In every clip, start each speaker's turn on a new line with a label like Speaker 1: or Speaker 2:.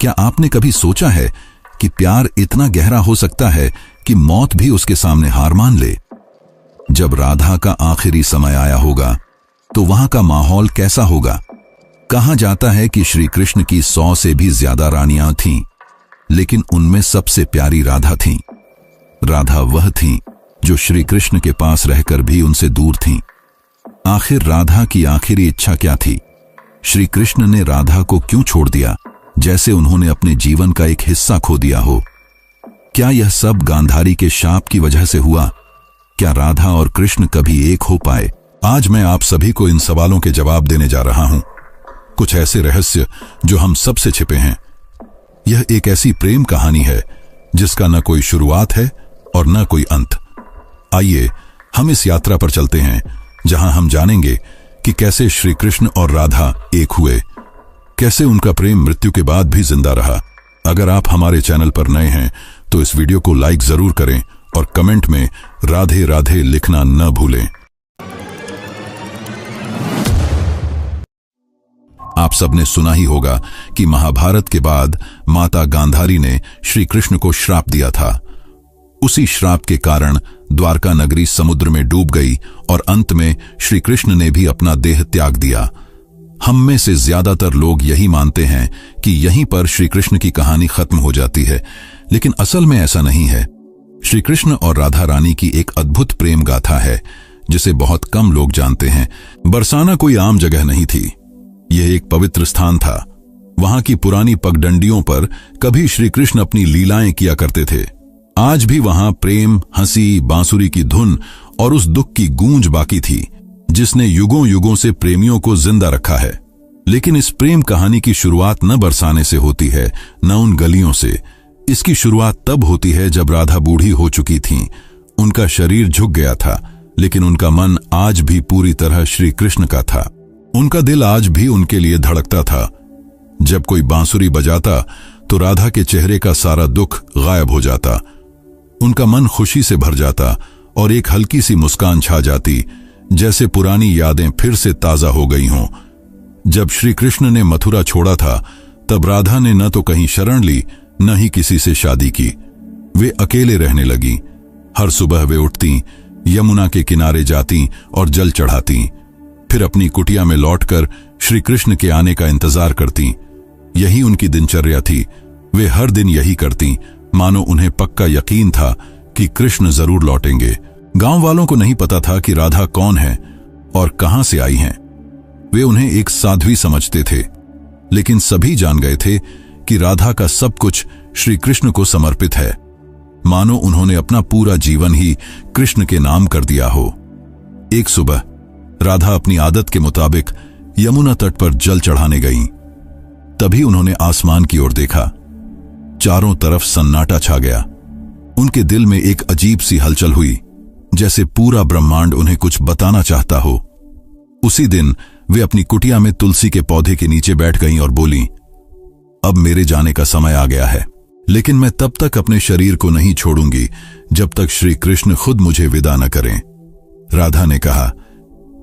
Speaker 1: क्या आपने कभी सोचा है कि प्यार इतना गहरा हो सकता है कि मौत भी उसके सामने हार मान ले? जब राधा का आखिरी समय आया होगा तो वहां का माहौल कैसा होगा? कहा जाता है कि श्री कृष्ण की 100 से भी ज्यादा रानियां थीं, लेकिन उनमें सबसे प्यारी राधा थीं। राधा वह थीं जो श्री कृष्ण के पास रहकर भी उनसे दूर थीं। आखिर राधा की आखिरी इच्छा क्या थी? श्री कृष्ण ने राधा को क्यों छोड़ दिया, जैसे उन्होंने अपने जीवन का एक हिस्सा खो दिया हो? क्या यह सब गांधारी के शाप की वजह से हुआ? क्या राधा और कृष्ण कभी एक हो पाए? आज मैं आप सभी को इन सवालों के जवाब देने जा रहा हूं। कुछ ऐसे रहस्य जो हम सबसे छिपे हैं। यह एक ऐसी प्रेम कहानी है जिसका न कोई शुरुआत है और न कोई अंत। आइए हम इस यात्रा पर चलते हैं जहां हम जानेंगे कि कैसे श्री कृष्ण और राधा एक हुए, कैसे उनका प्रेम मृत्यु के बाद भी जिंदा रहा। अगर आप हमारे चैनल पर नए हैं तो इस वीडियो को लाइक जरूर करें और कमेंट में राधे राधे लिखना न भूलें। आप सबने सुना ही होगा कि महाभारत के बाद माता गांधारी ने श्री कृष्ण को श्राप दिया था। उसी श्राप के कारण द्वारका नगरी समुद्र में डूब गई और अंत में श्री कृष्ण ने भी अपना देह त्याग दिया। हम में से ज्यादातर लोग यही मानते हैं कि यहीं पर श्री कृष्ण की कहानी खत्म हो जाती है, लेकिन असल में ऐसा नहीं है। श्री कृष्ण और राधा रानी की एक अद्भुत प्रेम गाथा है जिसे बहुत कम लोग जानते हैं। बरसाना कोई आम जगह नहीं थी, यह एक पवित्र स्थान था। वहां की पुरानी पगडंडियों पर कभी श्री कृष्ण अपनी लीलाएं किया करते थे। आज भी वहां प्रेम, हंसी, बांसुरी की धुन और उस दुख की गूंज बाकी थी जिसने युगों युगों से प्रेमियों को जिंदा रखा है। लेकिन इस प्रेम कहानी की शुरुआत न बरसाने से होती है, न उन गलियों से। इसकी शुरुआत तब होती है जब राधा बूढ़ी हो चुकी थीं। उनका शरीर झुक गया था, लेकिन उनका मन आज भी पूरी तरह श्री कृष्ण का था। उनका दिल आज भी उनके लिए धड़कता था। जब कोई बांसुरी बजाता तो राधा के चेहरे का सारा दुख गायब हो जाता। उनका मन खुशी से भर जाता और एक हल्की सी मुस्कान छा जाती, जैसे पुरानी यादें फिर से ताजा हो गई हों। जब श्री कृष्ण ने मथुरा छोड़ा था तब राधा ने न तो कहीं शरण ली, न ही किसी से शादी की। वे अकेले रहने लगी। हर सुबह वे उठती, यमुना के किनारे जाती और जल चढ़ाती, फिर अपनी कुटिया में लौटकर श्री कृष्ण के आने का इंतजार करती। यही उनकी दिनचर्या थी। वे हर दिन यही करती, मानो उन्हें पक्का यकीन था कि कृष्ण जरूर लौटेंगे। गांव वालों को नहीं पता था कि राधा कौन है और कहां से आई हैं। वे उन्हें एक साध्वी समझते थे, लेकिन सभी जान गए थे कि राधा का सब कुछ श्री कृष्ण को समर्पित है, मानो उन्होंने अपना पूरा जीवन ही कृष्ण के नाम कर दिया हो। एक सुबह राधा अपनी आदत के मुताबिक यमुना तट पर जल चढ़ाने गईं। तभी उन्होंने आसमान की ओर देखा। चारों तरफ सन्नाटा छा गया। उनके दिल में एक अजीब सी हलचल हुई, जैसे पूरा ब्रह्मांड उन्हें कुछ बताना चाहता हो। उसी दिन वे अपनी कुटिया में तुलसी के पौधे के नीचे बैठ गईं और बोलीं, अब मेरे जाने का समय आ गया है, लेकिन मैं तब तक अपने शरीर को नहीं छोड़ूंगी जब तक श्री कृष्ण खुद मुझे विदा न करें। राधा ने कहा,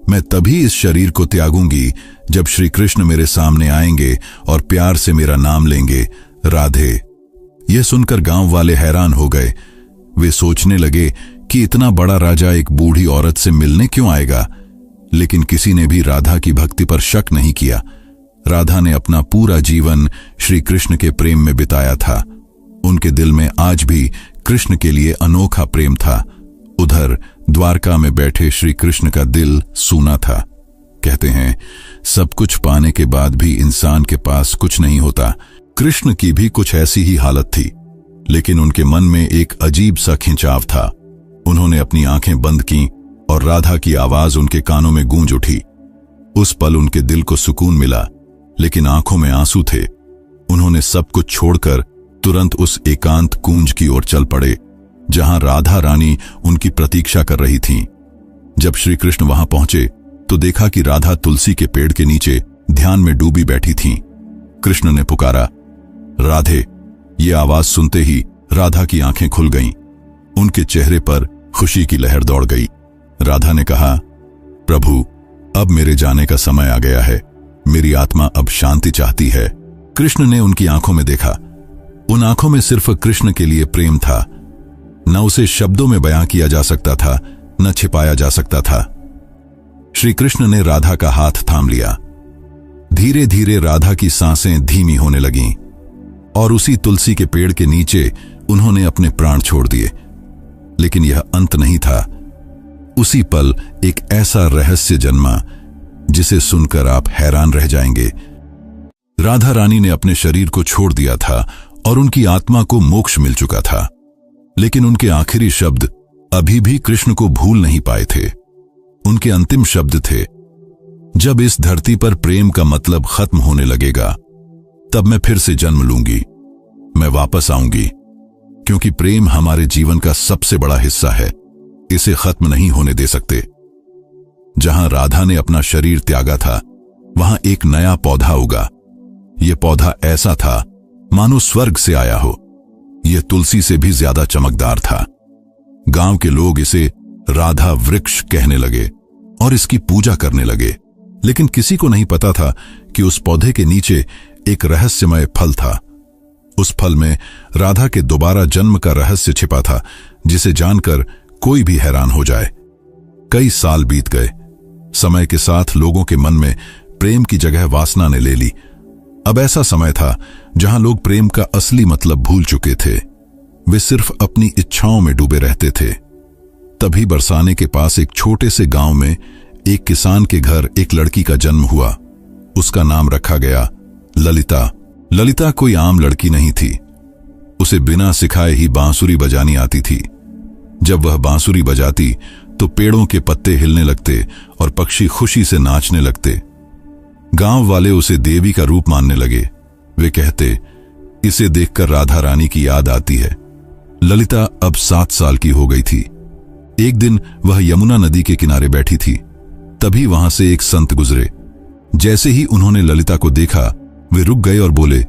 Speaker 1: मैं तभी इस शरीर को त्यागूंगी जब श्री कृष्ण मेरे सामने आएंगे और प्यार से मेरा नाम लेंगे, राधे। यह सुनकर गांव वाले हैरान हो गए। वे सोचने लगे कि इतना बड़ा राजा एक बूढ़ी औरत से मिलने क्यों आएगा, लेकिन किसी ने भी राधा की भक्ति पर शक नहीं किया। राधा ने अपना पूरा जीवन श्री कृष्ण के प्रेम में बिताया था। उनके दिल में आज भी कृष्ण के लिए अनोखा प्रेम था। उधर द्वारका में बैठे श्री कृष्ण का दिल सूना था। कहते हैं, सब कुछ पाने के बाद भी इंसान के पास कुछ नहीं होता। कृष्ण की भी कुछ ऐसी ही हालत थी, लेकिन उनके मन में एक अजीब सा खिंचाव था। उन्होंने अपनी आंखें बंद की और राधा की आवाज उनके कानों में गूंज उठी। उस पल उनके दिल को सुकून मिला, लेकिन आंखों में आंसू थे। उन्होंने सब कुछ छोड़कर तुरंत उस एकांत कुंज की ओर चल पड़े जहां राधा रानी उनकी प्रतीक्षा कर रही थीं। जब श्री कृष्ण वहां पहुंचे तो देखा कि राधा तुलसी के पेड़ के नीचे ध्यान में डूबी बैठी थीं। कृष्ण ने पुकारा, राधे। ये आवाज सुनते ही राधा की आंखें खुल गईं। उनके चेहरे पर खुशी की लहर दौड़ गई। राधा ने कहा, प्रभु, अब मेरे जाने का समय आ गया है। मेरी आत्मा अब शांति चाहती है। कृष्ण ने उनकी आंखों में देखा। उन आंखों में सिर्फ कृष्ण के लिए प्रेम था। न उसे शब्दों में बयां किया जा सकता था, न छिपाया जा सकता था। श्री कृष्ण ने राधा का हाथ थाम लिया। धीरे धीरे राधा की सांसें धीमी होने लगीं और उसी तुलसी के पेड़ के नीचे उन्होंने अपने प्राण छोड़ दिए। लेकिन यह अंत नहीं था। उसी पल एक ऐसा रहस्य जन्मा जिसे सुनकर आप हैरान रह जाएंगे। राधा रानी ने अपने शरीर को छोड़ दिया था और उनकी आत्मा को मोक्ष मिल चुका था, लेकिन उनके आखिरी शब्द अभी भी कृष्ण को भूल नहीं पाए थे। उनके अंतिम शब्द थे, जब इस धरती पर प्रेम का मतलब खत्म होने लगेगा, तब मैं फिर से जन्म लूंगी, मैं वापस आऊंगी, क्योंकि प्रेम हमारे जीवन का सबसे बड़ा हिस्सा है, इसे खत्म नहीं होने दे सकते। जहां राधा ने अपना शरीर त्यागा था, वहां एक नया पौधा उगा। यह पौधा ऐसा था मानो स्वर्ग से आया हो। यह तुलसी से भी ज्यादा चमकदार था। गांव के लोग इसे राधा वृक्ष कहने लगे और इसकी पूजा करने लगे। लेकिन किसी को नहीं पता था कि उस पौधे के नीचे एक रहस्यमय फल था। उस फल में राधा के दोबारा जन्म का रहस्य छिपा था, जिसे जानकर कोई भी हैरान हो जाए। कई साल बीत गए। समय के साथ लोगों के मन में प्रेम की जगह वासना ने ले ली। अब ऐसा समय था जहां लोग प्रेम का असली मतलब भूल चुके थे। वे सिर्फ अपनी इच्छाओं में डूबे रहते थे। तभी बरसाने के पास एक छोटे से गांव में एक किसान के घर एक लड़की का जन्म हुआ। उसका नाम रखा गया ललिता। ललिता कोई आम लड़की नहीं थी। उसे बिना सिखाए ही बांसुरी बजानी आती थी। जब वह बांसुरी बजाती तो पेड़ों के पत्ते हिलने लगते और पक्षी खुशी से नाचने लगते। गांव वाले उसे देवी का रूप मानने लगे। वे कहते, इसे देखकर राधा रानी की याद आती है। ललिता अब 7 साल की हो गई थी। एक दिन वह यमुना नदी के किनारे बैठी थी। तभी वहां से एक संत गुजरे। जैसे ही उन्होंने ललिता को देखा, वे रुक गए और बोले,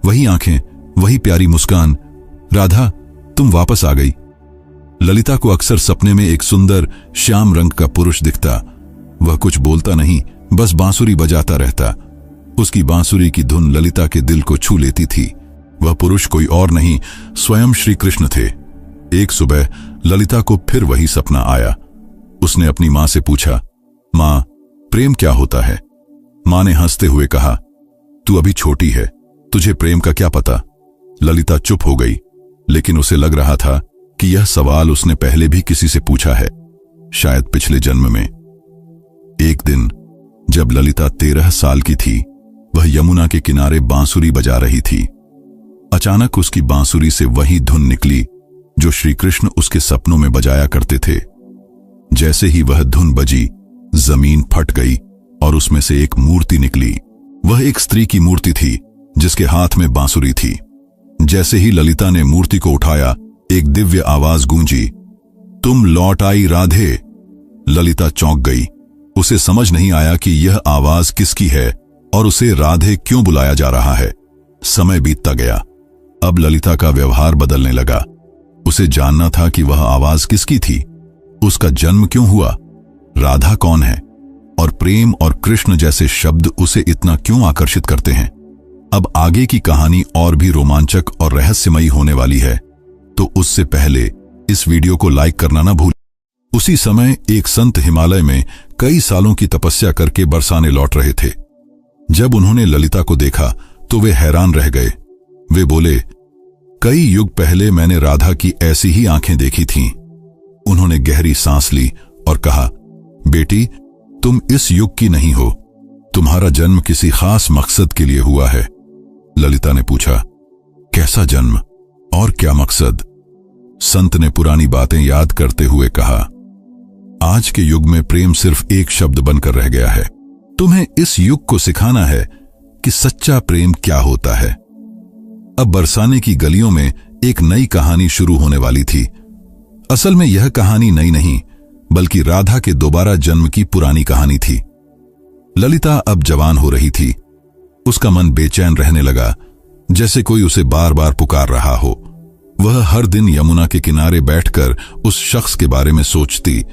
Speaker 1: वही आंखें, वही प्यारी मुस्कान, राधा तुम वापस आ गई। ललिता को अक्सर सपने में एक सुंदर श्याम रंग का पुरुष दिखता। वह कुछ बोलता नहीं, बस बांसुरी बजाता रहता। उसकी बांसुरी की धुन ललिता के दिल को छू लेती थी। वह पुरुष कोई और नहीं, स्वयं श्री कृष्ण थे। एक सुबह ललिता को फिर वही सपना आया। उसने अपनी मां से पूछा, मां, प्रेम क्या होता है? मां ने हंसते हुए कहा, तू अभी छोटी है, तुझे प्रेम का क्या पता। ललिता चुप हो गई, लेकिन उसे लग रहा था कि यह सवाल उसने पहले भी किसी से पूछा है, शायद पिछले जन्म में। एक दिन जब ललिता 13 साल की थी, वह यमुना के किनारे बांसुरी बजा रही थी। अचानक उसकी बांसुरी से वही धुन निकली जो श्री कृष्ण उसके सपनों में बजाया करते थे। जैसे ही वह धुन बजी, जमीन फट गई और उसमें से एक मूर्ति निकली। वह एक स्त्री की मूर्ति थी जिसके हाथ में बांसुरी थी। जैसे ही ललिता ने मूर्ति को उठाया, एक दिव्य आवाज गूंजी, तुम लौट आई राधे। ललिता चौंक गई। उसे समझ नहीं आया कि यह आवाज किसकी है और उसे राधे क्यों बुलाया जा रहा है। समय बीतता गया। अब ललिता का व्यवहार बदलने लगा। उसे जानना था कि वह आवाज किसकी थी, उसका जन्म क्यों हुआ, राधा कौन है और प्रेम और कृष्ण जैसे शब्द उसे इतना क्यों आकर्षित करते हैं। अब आगे की कहानी और भी रोमांचक और रहस्यमयी होने वाली है, तो उससे पहले इस वीडियो को लाइक करना ना भूलें। उसी समय एक संत हिमालय में कई सालों की तपस्या करके बरसाने लौट रहे थे। जब उन्होंने ललिता को देखा तो वे हैरान रह गए। वे बोले, कई युग पहले मैंने राधा की ऐसी ही आंखें देखी थीं। उन्होंने गहरी सांस ली और कहा, बेटी, तुम इस युग की नहीं हो, तुम्हारा जन्म किसी खास मकसद के लिए हुआ है। ललिता ने पूछा, कैसा जन्म और क्या मकसद? संत ने पुरानी बातें याद करते हुए कहा, आज के युग में प्रेम सिर्फ एक शब्द बनकर रह गया है। तुम्हें इस युग को सिखाना है कि सच्चा प्रेम क्या होता है। अब बरसाने की गलियों में एक नई कहानी शुरू होने वाली थी। असल में यह कहानी नई नहीं, बल्कि राधा के दोबारा जन्म की पुरानी कहानी थी। ललिता अब जवान हो रही थी। उसका मन बेचैन रहने लगा, जैसे कोई उसे बार बार पुकार रहा हो। वह हर दिन यमुना के किनारे बैठकर उस शख्स के बारे में सोचती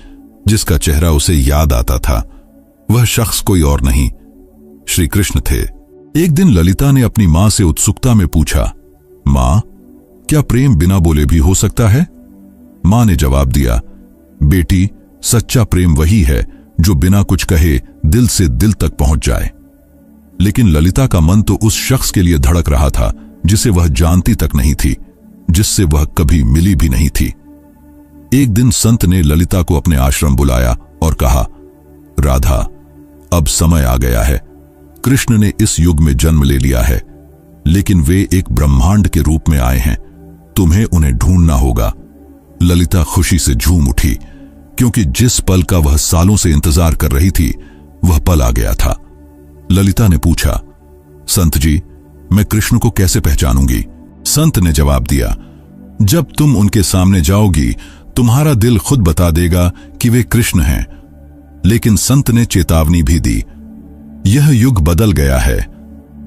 Speaker 1: जिसका चेहरा उसे याद आता था। वह शख्स कोई और नहीं, श्री कृष्ण थे। एक दिन ललिता ने अपनी मां से उत्सुकता में पूछा, मां, क्या प्रेम बिना बोले भी हो सकता है? मां ने जवाब दिया, बेटी, सच्चा प्रेम वही है जो बिना कुछ कहे दिल से दिल तक पहुंच जाए। लेकिन ललिता का मन तो उस शख्स के लिए धड़क रहा था जिसे वह जानती तक नहीं थी, जिससे वह कभी मिली भी नहीं थी। एक दिन संत ने ललिता को अपने आश्रम बुलाया और कहा, राधा, अब समय आ गया है। कृष्ण ने इस युग में जन्म ले लिया है, लेकिन वे एक ब्रह्मांड के रूप में आए हैं। तुम्हें उन्हें ढूंढना होगा। ललिता खुशी से झूम उठी, क्योंकि जिस पल का वह सालों से इंतजार कर रही थी वह पल आ गया था। ललिता ने पूछा, संत जी, मैं कृष्ण को कैसे पहचानूंगी? संत ने जवाब दिया, जब तुम उनके सामने जाओगी तुम्हारा दिल खुद बता देगा कि वे कृष्ण हैं। लेकिन संत ने चेतावनी भी दी, यह युग बदल गया है,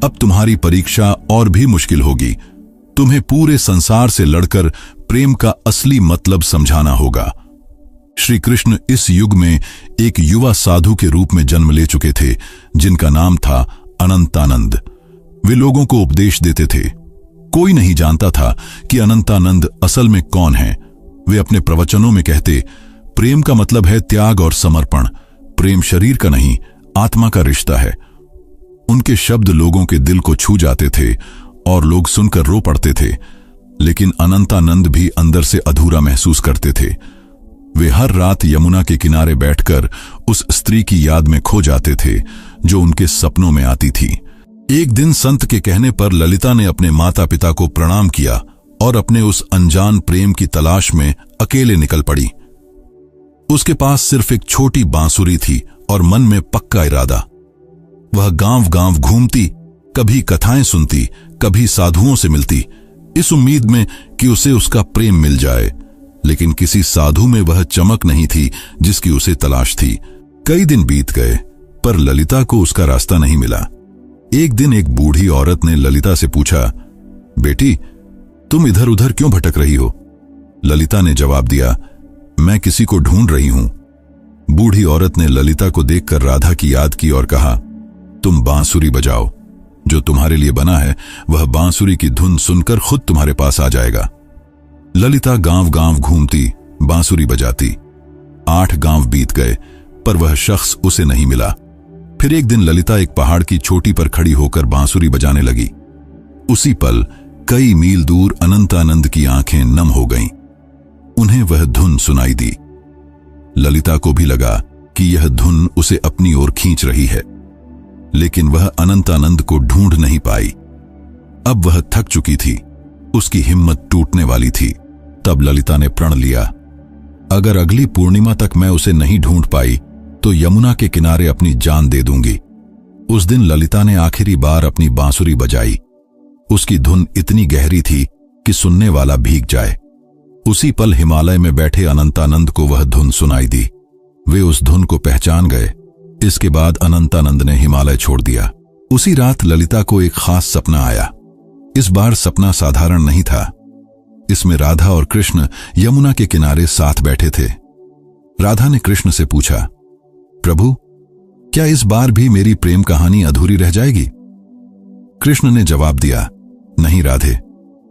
Speaker 1: अब तुम्हारी परीक्षा और भी मुश्किल होगी। तुम्हें पूरे संसार से लड़कर प्रेम का असली मतलब समझाना होगा। श्री कृष्ण इस युग में एक युवा साधु के रूप में जन्म ले चुके थे, जिनका नाम था अनंतानंद। वे लोगों को उपदेश देते थे। कोई नहीं जानता था कि अनंतानंद असल में कौन है। वे अपने प्रवचनों में कहते, प्रेम का मतलब है त्याग और समर्पण। प्रेम शरीर का नहीं, आत्मा का रिश्ता है। उनके शब्द लोगों के दिल को छू जाते थे और लोग सुनकर रो पड़ते थे। लेकिन अनंतानंद भी अंदर से अधूरा महसूस करते थे। वे हर रात यमुना के किनारे बैठकर उस स्त्री की याद में खो जाते थे जो उनके सपनों में आती थी। एक दिन संत के कहने पर ललिता ने अपने माता पिता को प्रणाम किया और अपने उस अनजान प्रेम की तलाश में अकेले निकल पड़ी। उसके पास सिर्फ एक छोटी बांसुरी थी और मन में पक्का इरादा। वह गांव गांव घूमती, कभी कथाएं सुनती, कभी साधुओं से मिलती, इस उम्मीद में कि उसे उसका प्रेम मिल जाए। लेकिन किसी साधु में वह चमक नहीं थी जिसकी उसे तलाश थी। कई दिन बीत गए, पर ललिता को उसका रास्ता नहीं मिला। एक दिन एक बूढ़ी औरत ने ललिता से पूछा, बेटी, तुम इधर उधर क्यों भटक रही हो? ललिता ने जवाब दिया, मैं किसी को ढूंढ रही हूं। बूढ़ी औरत ने ललिता को देखकर राधा की याद की और कहा, तुम बांसुरी बजाओ। जो तुम्हारे लिए बना है वह बांसुरी की धुन सुनकर खुद तुम्हारे पास आ जाएगा। ललिता गांव गांव घूमती, बांसुरी बजाती। 8 गांव बीत गए, पर वह शख्स उसे नहीं मिला। फिर एक दिन ललिता एक पहाड़ की चोटी पर खड़ी होकर बांसुरी बजाने लगी। उसी पल कई मील दूर अनंतानंद की आंखें नम हो गईं। उन्हें वह धुन सुनाई दी। ललिता को भी लगा कि यह धुन उसे अपनी ओर खींच रही है, लेकिन वह अनंतानंद को ढूंढ नहीं पाई। अब वह थक चुकी थी, उसकी हिम्मत टूटने वाली थी। तब ललिता ने प्रण लिया, अगर अगली पूर्णिमा तक मैं उसे नहीं ढूंढ पाई तो यमुना के किनारे अपनी जान दे दूंगी। उस दिन ललिता ने आखिरी बार अपनी बांसुरी बजाई। उसकी धुन इतनी गहरी थी कि सुनने वाला भीग जाए। उसी पल हिमालय में बैठे अनंतानंद को वह धुन सुनाई दी। वे उस धुन को पहचान गए। इसके बाद अनंतानंद ने हिमालय छोड़ दिया। उसी रात ललिता को एक खास सपना आया। इस बार सपना साधारण नहीं था। इसमें राधा और कृष्ण यमुना के किनारे साथ बैठे थे। राधा ने कृष्ण से पूछा, प्रभु, क्या इस बार भी मेरी प्रेम कहानी अधूरी रह जाएगी? कृष्ण ने जवाब दिया, नहीं राधे,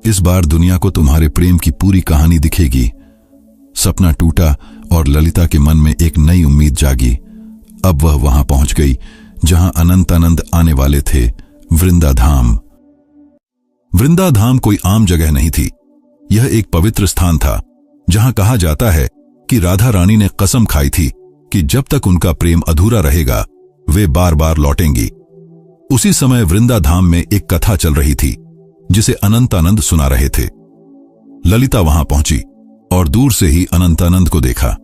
Speaker 1: इस बार दुनिया को तुम्हारे प्रेम की पूरी कहानी दिखेगी। सपना टूटा और ललिता के मन में एक नई उम्मीद जागी। अब वह वहां पहुंच गई जहां अनंतानंद आने वाले थे, वृंदाधाम। वृंदाधाम कोई आम जगह नहीं थी। यह एक पवित्र स्थान था जहां कहा जाता है कि राधा रानी ने कसम खाई थी कि जब तक उनका प्रेम अधूरा रहेगा वे बार बार लौटेंगी। उसी समय वृंदाधाम में एक कथा चल रही थी जिसे अनंतानंद सुना रहे थे। ललिता वहां पहुंची और दूर से ही अनंतानंद को देखा।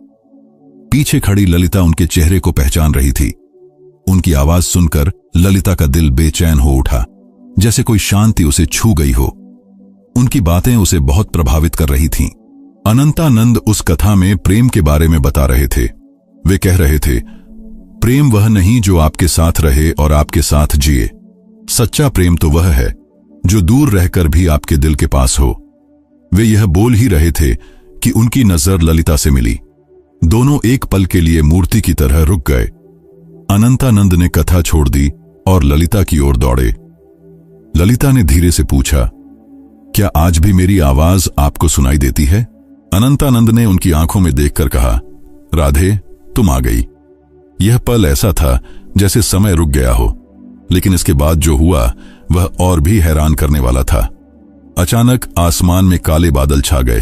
Speaker 1: पीछे खड़ी ललिता उनके चेहरे को पहचान रही थी। उनकी आवाज सुनकर ललिता का दिल बेचैन हो उठा, जैसे कोई शांति उसे छू गई हो। उनकी बातें उसे बहुत प्रभावित कर रही थीं। अनंतानंद उस कथा में प्रेम के बारे में बता रहे थे। वे कह रहे थे, प्रेम वह नहीं जो आपके साथ रहे और आपके साथ जिए। सच्चा प्रेम तो वह है जो दूर रहकर भी आपके दिल के पास हो। वे यह बोल ही रहे थे कि उनकी नजर ललिता से मिली। दोनों एक पल के लिए मूर्ति की तरह रुक गए। अनंतानंद ने कथा छोड़ दी और ललिता की ओर दौड़े। ललिता ने धीरे से पूछा, क्या आज भी मेरी आवाज आपको सुनाई देती है? अनंतानंद ने उनकी आंखों में देखकर कहा, राधे, तुम आ गई। यह पल ऐसा था जैसे समय रुक गया हो, लेकिन इसके बाद जो हुआ वह और भी हैरान करने वाला था। अचानक आसमान में काले बादल छा गए।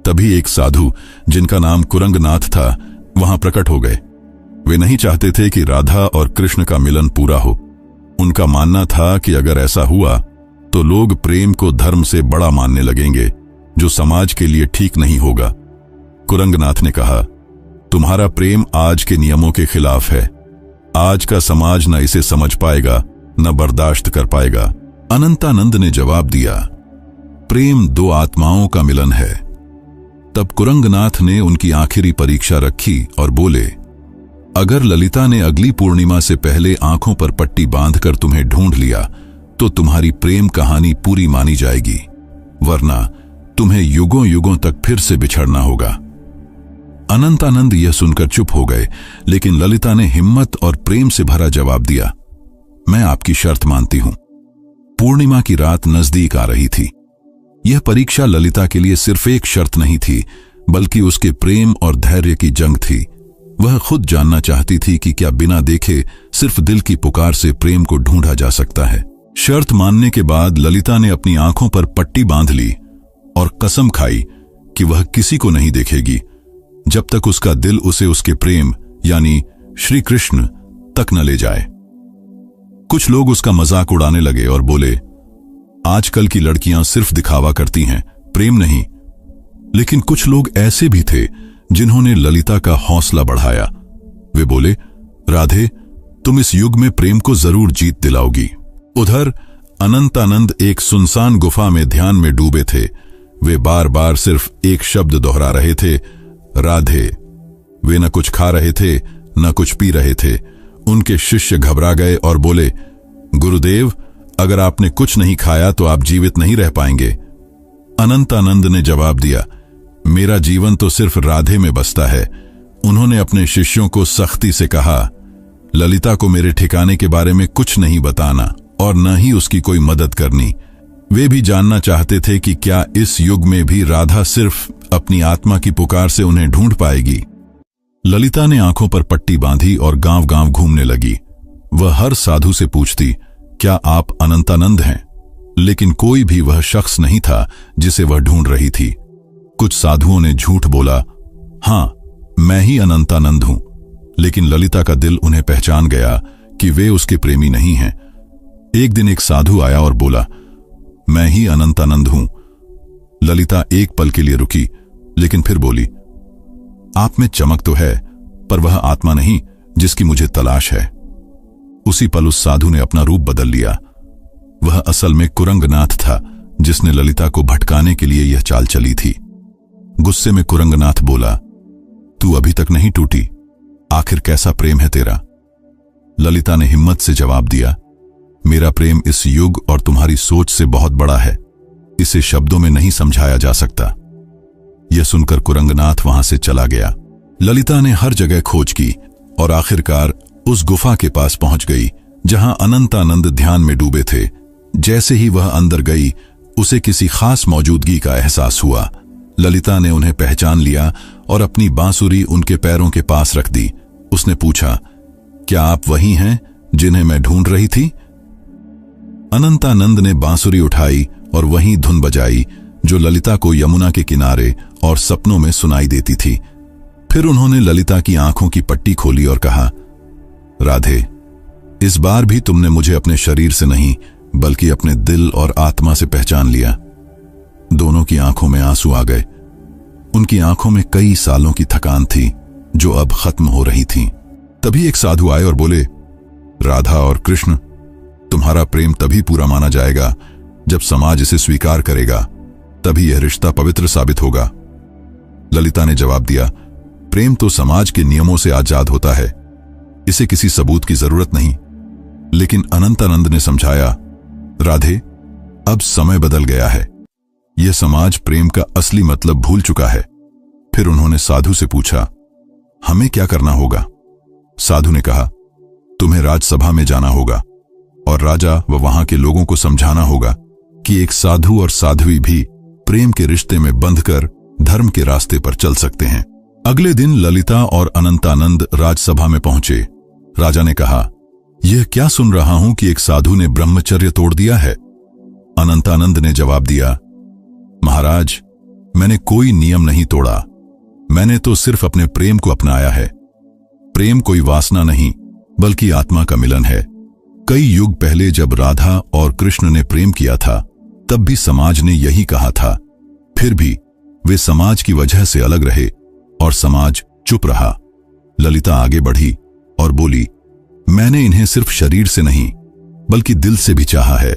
Speaker 1: तभी एक साधु, जिनका नाम कुरंगनाथ था, वहां प्रकट हो गए। वे नहीं चाहते थे कि राधा और कृष्ण का मिलन पूरा हो। उनका मानना था कि अगर ऐसा हुआ तो लोग प्रेम को धर्म से बड़ा मानने लगेंगे, जो समाज के लिए ठीक नहीं होगा। कुरंगनाथ ने कहा, तुम्हारा प्रेम आज के नियमों के खिलाफ है। आज का समाज न इसे समझ पाएगा, न बर्दाश्त कर पाएगा। अनंतानंद ने जवाब दिया, प्रेम दो आत्माओं का मिलन है। तब कुरंगनाथ ने उनकी आखिरी परीक्षा रखी और बोले, अगर ललिता ने अगली पूर्णिमा से पहले आंखों पर पट्टी बांधकर तुम्हें ढूंढ लिया तो तुम्हारी प्रेम कहानी पूरी मानी जाएगी, वरना तुम्हें युगों युगों तक फिर से बिछड़ना होगा। अनंतानंद यह सुनकर चुप हो गए, लेकिन ललिता ने हिम्मत और प्रेम से भरा जवाब दिया, मैं आपकी शर्त मानती हूं। पूर्णिमा की रात नजदीक आ रही थी। यह परीक्षा ललिता के लिए सिर्फ एक शर्त नहीं थी, बल्कि उसके प्रेम और धैर्य की जंग थी। वह खुद जानना चाहती थी कि क्या बिना देखे सिर्फ दिल की पुकार से प्रेम को ढूंढा जा सकता है। शर्त मानने के बाद ललिता ने अपनी आंखों पर पट्टी बांध ली और कसम खाई कि वह किसी को नहीं देखेगी जब तक उसका दिल उसे उसके प्रेम यानी श्री कृष्ण तक न ले जाए। कुछ लोग उसका मजाक उड़ाने लगे और बोले, आजकल की लड़कियां सिर्फ दिखावा करती हैं, प्रेम नहीं। लेकिन कुछ लोग ऐसे भी थे जिन्होंने ललिता का हौसला बढ़ाया। वे बोले, राधे, तुम इस युग में प्रेम को जरूर जीत दिलाओगी। उधर अनंतानंद एक सुनसान गुफा में ध्यान में डूबे थे। वे बार बार सिर्फ एक शब्द दोहरा रहे थे, राधे। वे न कुछ खा रहे थे, न कुछ पी रहे थे। उनके शिष्य घबरा गए और बोले, गुरुदेव, अगर आपने कुछ नहीं खाया तो आप जीवित नहीं रह पाएंगे। अनंतानंद ने जवाब दिया, मेरा जीवन तो सिर्फ राधे में बसता है। उन्होंने अपने शिष्यों को सख्ती से कहा, ललिता को मेरे ठिकाने के बारे में कुछ नहीं बताना और न ही उसकी कोई मदद करनी। वे भी जानना चाहते थे कि क्या इस युग में भी राधा सिर्फ अपनी आत्मा की पुकार से उन्हें ढूंढ पाएगी। ललिता ने आंखों पर पट्टी बांधी और गांव गांव घूमने लगी। वह हर साधु से पूछती, क्या आप अनंतानंद हैं? लेकिन कोई भी वह शख्स नहीं था जिसे वह ढूंढ रही थी। कुछ साधुओं ने झूठ बोला, हां, मैं ही अनंतानंद हूं। लेकिन ललिता का दिल उन्हें पहचान गया कि वे उसके प्रेमी नहीं हैं। एक दिन एक साधु आया और बोला, मैं ही अनंतानंद हूं। ललिता एक पल के लिए रुकी, लेकिन फिर बोली, आप में चमक तो है, पर वह आत्मा नहीं जिसकी मुझे तलाश है। उसी पल उस साधु ने अपना रूप बदल लिया। वह असल में कुरंगनाथ था, जिसने ललिता को भटकाने के लिए यह चाल चली थी। गुस्से में कुरंगनाथ बोला, तू अभी तक नहीं टूटी, आखिर कैसा प्रेम है तेरा? ललिता ने हिम्मत से जवाब दिया, मेरा प्रेम इस युग और तुम्हारी सोच से बहुत बड़ा है। इसे शब्दों में नहीं समझाया जा सकता। यह सुनकर कुरंगनाथ वहां से चला गया। ललिता ने हर जगह खोज की और आखिरकार उस गुफा के पास पहुंच गई जहां अनंतानंद ध्यान में डूबे थे। जैसे ही वह अंदर गई, उसे किसी खास मौजूदगी का एहसास हुआ। ललिता ने उन्हें पहचान लिया और अपनी बांसुरी उनके पैरों के पास रख दी। उसने पूछा, क्या आप वही हैं जिन्हें मैं ढूंढ रही थी? अनंतानंद ने बांसुरी उठाई और वही धुन बजाई जो ललिता को यमुना के किनारे और सपनों में सुनाई देती थी। फिर उन्होंने ललिता की आंखों की पट्टी खोली और कहा, राधे, इस बार भी तुमने मुझे अपने शरीर से नहीं बल्कि अपने दिल और आत्मा से पहचान लिया। दोनों की आंखों में आंसू आ गए। उनकी आंखों में कई सालों की थकान थी जो अब खत्म हो रही थी। तभी एक साधु आए और बोले, राधा और कृष्ण, तुम्हारा प्रेम तभी पूरा माना जाएगा जब समाज इसे स्वीकार करेगा, तभी यह रिश्ता पवित्र साबित होगा। ललिता ने जवाब दिया, प्रेम तो समाज के नियमों से आजाद होता है, इसे किसी सबूत की जरूरत नहीं। लेकिन अनंतानंद ने समझाया, राधे, अब समय बदल गया है। यह समाज प्रेम का असली मतलब भूल चुका है। फिर उन्होंने साधु से पूछा, हमें क्या करना होगा? साधु ने कहा, तुम्हें राजसभा में जाना होगा और राजा व वहां के लोगों को समझाना होगा कि एक साधु और साध्वी भी प्रेम के रिश्ते में बंधकर धर्म के रास्ते पर चल सकते हैं। अगले दिन ललिता और अनंतानंद राजसभा में पहुंचे। राजा ने कहा, यह क्या सुन रहा हूं कि एक साधु ने ब्रह्मचर्य तोड़ दिया है? अनंतानंद ने जवाब दिया, महाराज, मैंने कोई नियम नहीं तोड़ा, मैंने तो सिर्फ अपने प्रेम को अपनाया है। प्रेम कोई वासना नहीं बल्कि आत्मा का मिलन है। कई युग पहले जब राधा और कृष्ण ने प्रेम किया था तब भी समाज ने यही कहा था। फिर भी वे समाज की वजह से अलग रहे और समाज चुप रहा। ललिता आगे बढ़ी और बोली, मैंने इन्हें सिर्फ शरीर से नहीं बल्कि दिल से भी चाहा है।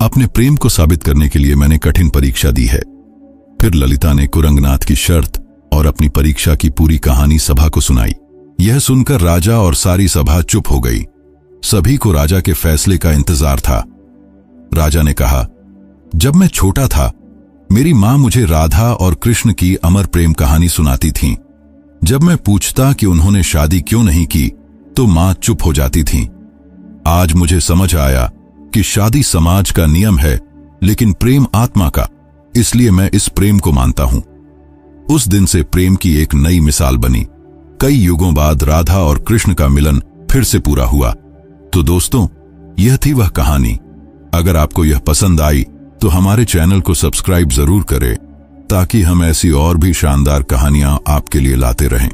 Speaker 1: अपने प्रेम को साबित करने के लिए मैंने कठिन परीक्षा दी है। फिर ललिता ने कुरंगनाथ की शर्त और अपनी परीक्षा की पूरी कहानी सभा को सुनाई। यह सुनकर राजा और सारी सभा चुप हो गई। सभी को राजा के फैसले का इंतजार था। राजा ने कहा, जब मैं छोटा था मेरी मां मुझे राधा और कृष्ण की अमर प्रेम कहानी सुनाती थीं। जब मैं पूछता कि उन्होंने शादी क्यों नहीं की तो मां चुप हो जाती थीं। आज मुझे समझ आया कि शादी समाज का नियम है लेकिन प्रेम आत्मा का, इसलिए मैं इस प्रेम को मानता हूं। उस दिन से प्रेम की एक नई मिसाल बनी। कई युगों बाद राधा और कृष्ण का मिलन फिर से पूरा हुआ। तो दोस्तों, यह थी वह कहानी। अगर आपको यह पसंद आई तो हमारे चैनल को सब्सक्राइब जरूर करें ताकि हम ऐसी और भी शानदार कहानियां आपके लिए लाते रहें।